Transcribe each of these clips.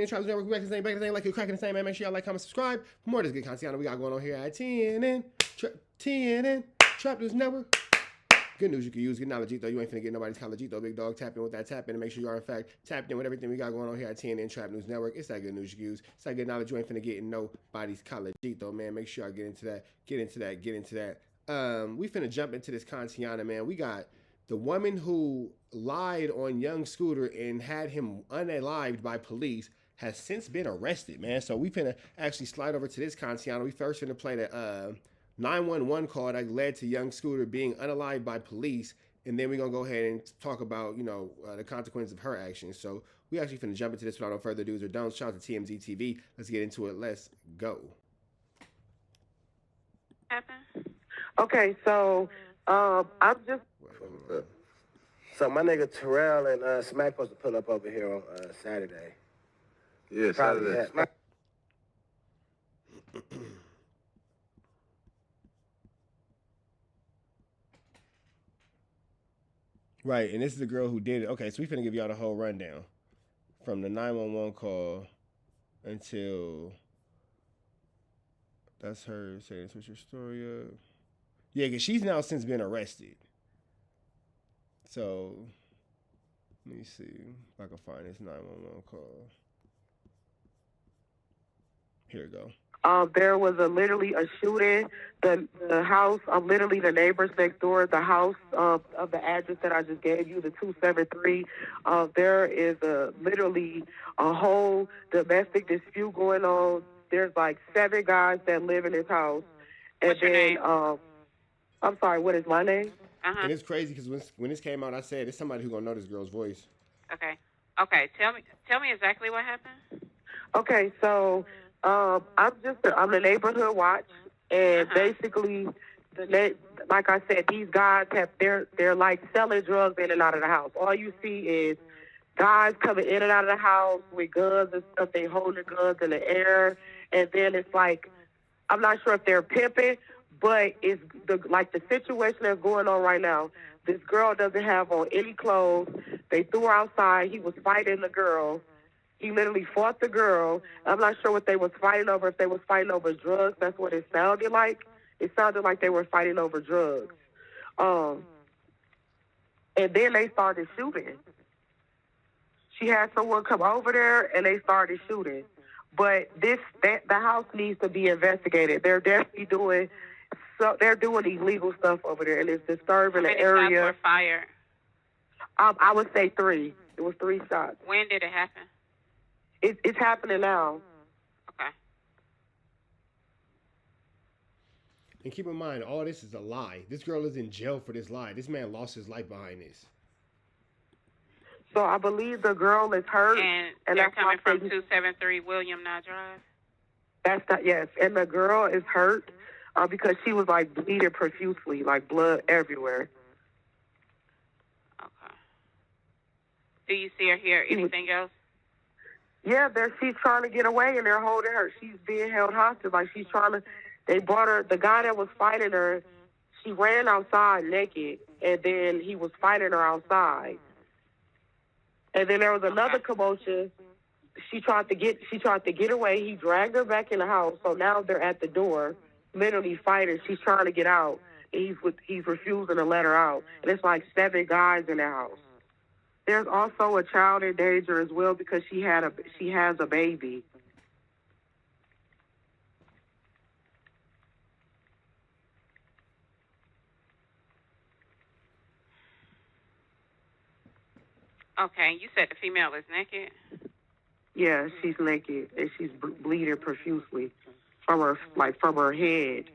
Trap News Network, we back to the same, like you're cracking the same, man. Make sure y'all like, comment, subscribe for more of this good content we got going on here at TNN, Trap News Network. Good news you can use. Good knowledge, though. You ain't finna get nobody's college, though, big dog. Tap in with that tap in and make sure you are, in fact, tapped in with everything we got going on here at TNN Trap News Network. It's that good news you can use. It's that good knowledge you ain't finna get in nobody's college, though, man. Make sure y'all get into that. We finna jump into this Kantiana, man. We got the woman who lied on young Scooter and had him unalived by police has since been arrested, man. So we finna actually slide over to this Kantiana. We first finna play the 911 call that led to young Scooter being unalived by police, and then we're gonna go ahead and talk about the consequences of her actions. So we actually finna jump into this without no further do's or don'ts. Shout out to TMZ TV. Let's get into it. Let's go. Okay, so I'm just. So my nigga Terrell and Smack supposed to pull up over here on Saturday. Yeah, Saturday. Right, and this is the girl who did it. Okay, so we finna give y'all the whole rundown from the 911 call until that's her saying, "Switch your story up." Yeah, because she's now since been arrested. So let me see if I can find this 911 call. Here we go. There was literally a shooting. The house, literally the neighbors next door, the house of the address that I just gave you, the 273. There is literally a whole domestic dispute going on. There's like 7 guys that live in this house. What's your name? I'm sorry, what is my name? And it's crazy because when this came out, I said it's somebody who's gonna know this girl's voice. Okay. Tell me exactly what happened. Okay, so I'm the neighborhood watch, and basically, like I said, these guys they're like selling drugs in and out of the house. All you see is guys coming in and out of the house with guns and stuff. They holding guns in the air, and then it's like I'm not sure if they're pimping, but it's the situation that's going on right now. This girl doesn't have on any clothes. They threw her outside. He was fighting the girl. He literally fought the girl. I'm not sure what they was fighting over, if they was fighting over drugs. That's what it sounded like. It sounded like they were fighting over drugs. And then they started shooting. She had someone come over there, and they started shooting. But the house needs to be investigated. They're definitely doing illegal stuff over there, and it's disturbing the area. How many shots were fired? I would say 3. It was 3 shots. When did it happen? It's happening now. Okay. And keep in mind, all this is a lie. This girl is in jail for this lie. This man lost his life behind this. So I believe the girl is hurt. And they're coming from 273 William Knott Drive? Yes. And the girl is hurt because she was like bleeding profusely, like blood everywhere. Okay. Do you see or hear anything else? Yeah, she's trying to get away, and they're holding her. She's being held hostage. Like, she's trying to. They brought her. The guy that was fighting her, she ran outside naked, and then he was fighting her outside. And then there was another commotion. She tried to get away. He dragged her back in the house. So now they're at the door, literally fighting. She's trying to get out. And he's refusing to let her out. And it's like 7 guys in the house. There's also a child in danger as well because she has a baby. Okay, you said the female is naked? Yeah, she's naked and she's bleeding profusely from her head.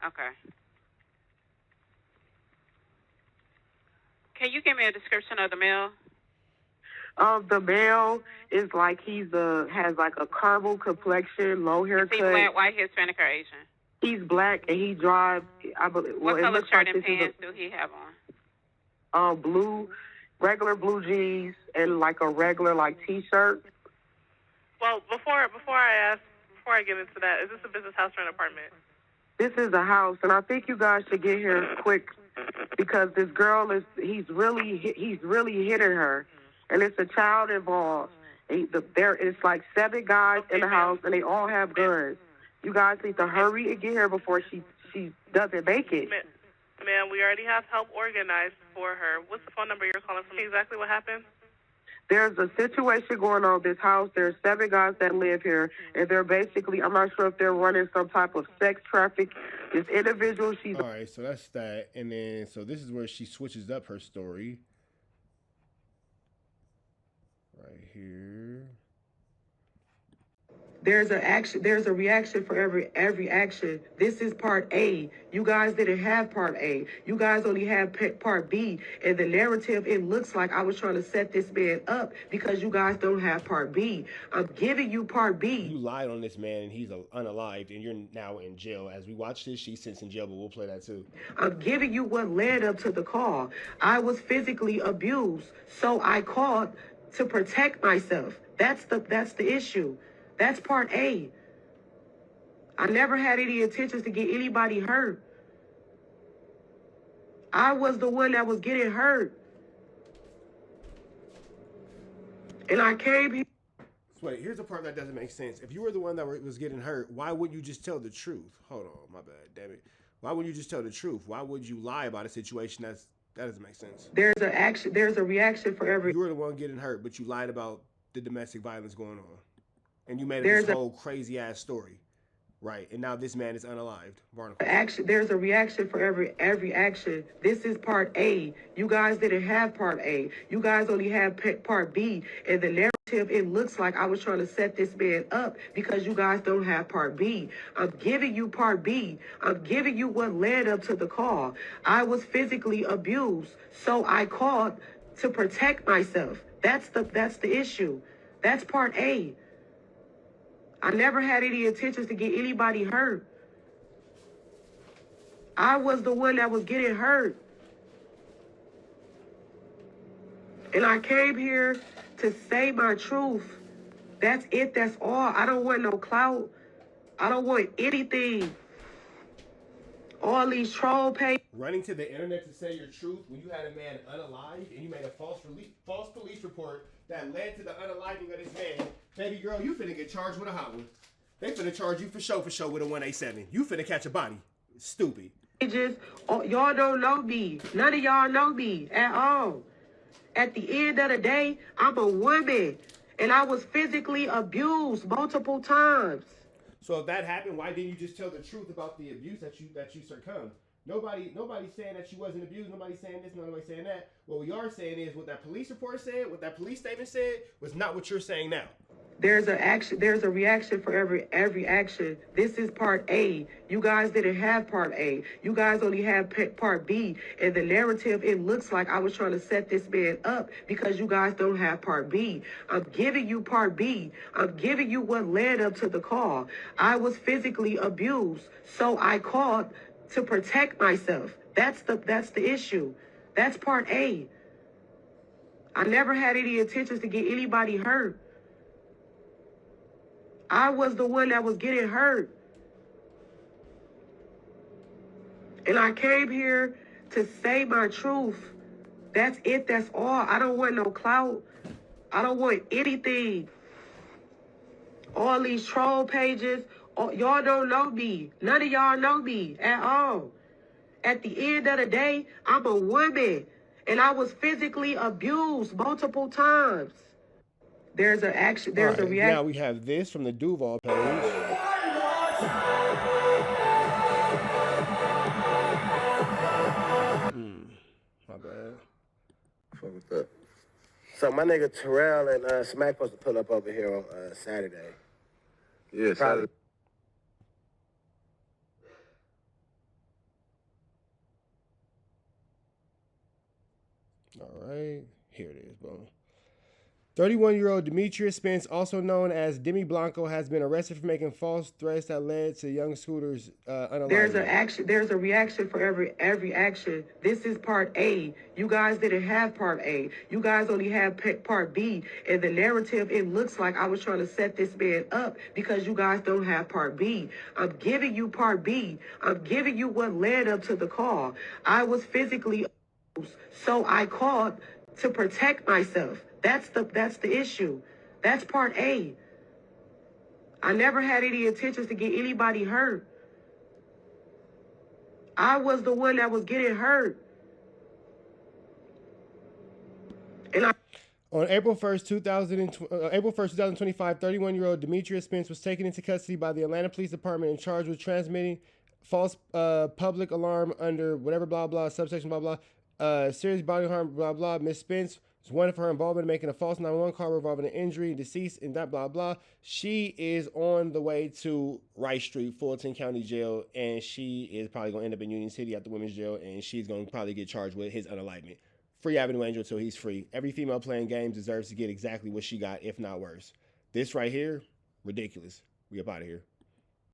Okay. Can you give me a description of the male? The male is like has like a caramel complexion, low haircut. Is he black, white, Hispanic, or Asian? He's black and he drives. What color shirt and pants do he have on? Blue, regular blue jeans and like a regular T-shirt. Well, before I get into that, is this a business house or an apartment? This is a house, and I think you guys should get here quick because this girl he's really hitting her, and it's a child involved, There is like 7 guys in the house, and they all have guns. You guys need to hurry and get here before she doesn't make it. Ma'am, we already have help organized for her. What's the phone number you're calling from? Exactly what happened? There's a situation going on in this house. There's 7 guys that live here, and they're basically, I'm not sure if they're running some type of sex traffic. This individual, she's... All right, so that's that. And then, so this is where she switches up her story. Right here. There's a reaction for every action. This is part A. You guys didn't have part A. You guys only have part B. And the narrative, it looks like I was trying to set this man up because you guys don't have part B. I'm giving you part B. You lied on this man, and he's unalived, and you're now in jail. As we watch this, she's since in jail, but we'll play that too. I'm giving you what led up to the call. I was physically abused, so I called to protect myself. That's the issue. That's part A. I never had any intentions to get anybody hurt. I was the one that was getting hurt. And I came here. So wait, here's the part that doesn't make sense. If you were the one that was getting hurt, why wouldn't you just tell the truth? Hold on, my bad, damn it. Why wouldn't you just tell the truth? Why would you lie about a situation that doesn't make sense? There's a reaction for every... You were the one getting hurt, but you lied about the domestic violence going on. And you made this whole crazy ass story, right? And now this man is unalived. Barnacle. There's a reaction for every action. This is part A. You guys didn't have part A. You guys only have part B. And the narrative, it looks like I was trying to set this man up because you guys don't have part B. I'm giving you part B. I'm giving you what led up to the call. I was physically abused, so I called to protect myself. That's the issue. That's part A. I never had any intentions to get anybody hurt. I was the one that was getting hurt. And I came here to say my truth. That's it. That's all. I don't want no clout. I don't want anything. All these troll pages. Running to the internet to say your truth when you had a man unalived and you made a false police report that led to the unaliving of this man. Baby girl, you finna get charged with a hot one. They finna charge you for show with a 187. You finna catch a body. Stupid. Y'all don't know me. None of y'all know me at all. At the end of the day, I'm a woman. And I was physically abused multiple times. So if that happened, why didn't you just tell the truth about the abuse that you succumbed? Nobody's saying that she wasn't abused. Nobody's saying this. Nobody's saying that. What we are saying is what that police report said, what that police statement said, was not what you're saying now. There's a reaction for every action. This is part A. You guys didn't have part A. You guys only have part B. And the narrative, it looks like I was trying to set this man up because you guys don't have part B. I'm giving you part B. I'm giving you what led up to the call. I was physically abused, so I called to protect myself. That's the issue. That's part A. I never had any intentions to get anybody hurt. I was the one that was getting hurt. And I came here to say my truth. That's it. That's all. I don't want no clout. I don't want anything. All these troll pages. Y'all don't know me. None of y'all know me at all. At the end of the day, I'm a woman. And I was physically abused multiple times. There's a reaction. Now we have this from the Duval page. My bad. Fuck with that. So my nigga Terrell and Smack supposed to pull up over here on Saturday. Yeah, Saturday. All right, here it is, bro. 31-year-old Demetrius Spence, also known as Demi Blanco, has been arrested for making false threats that led to young Scooter's unaliving. There's a reaction for every action. This is part A. You guys didn't have part A. You guys only have part B. And the narrative, it looks like I was trying to set this man up because you guys don't have part B. I'm giving you part B. I'm giving you what led up to the call. I was physically abused, so I called to protect myself. That's the issue. That's part A. I never had any intentions to get anybody hurt. I was the one that was getting hurt. And On April 1st, 2025, 31-year-old Demetrius Spence was taken into custody by the Atlanta Police Department and charged with transmitting false public alarm under whatever, blah, blah, subsection, blah, blah, serious bodily harm, blah, blah. Miss Spence was wanted for her involvement in making a false 911 call involving an injury, deceased, and that, blah, blah. She is on the way to Rice Street, Fulton County Jail, and she is probably going to end up in Union City at the women's jail, and she's going to probably get charged with his unalivement. Free Avenue Angel until he's free. Every female playing games deserves to get exactly what she got, if not worse. This right here, ridiculous. We up out of here.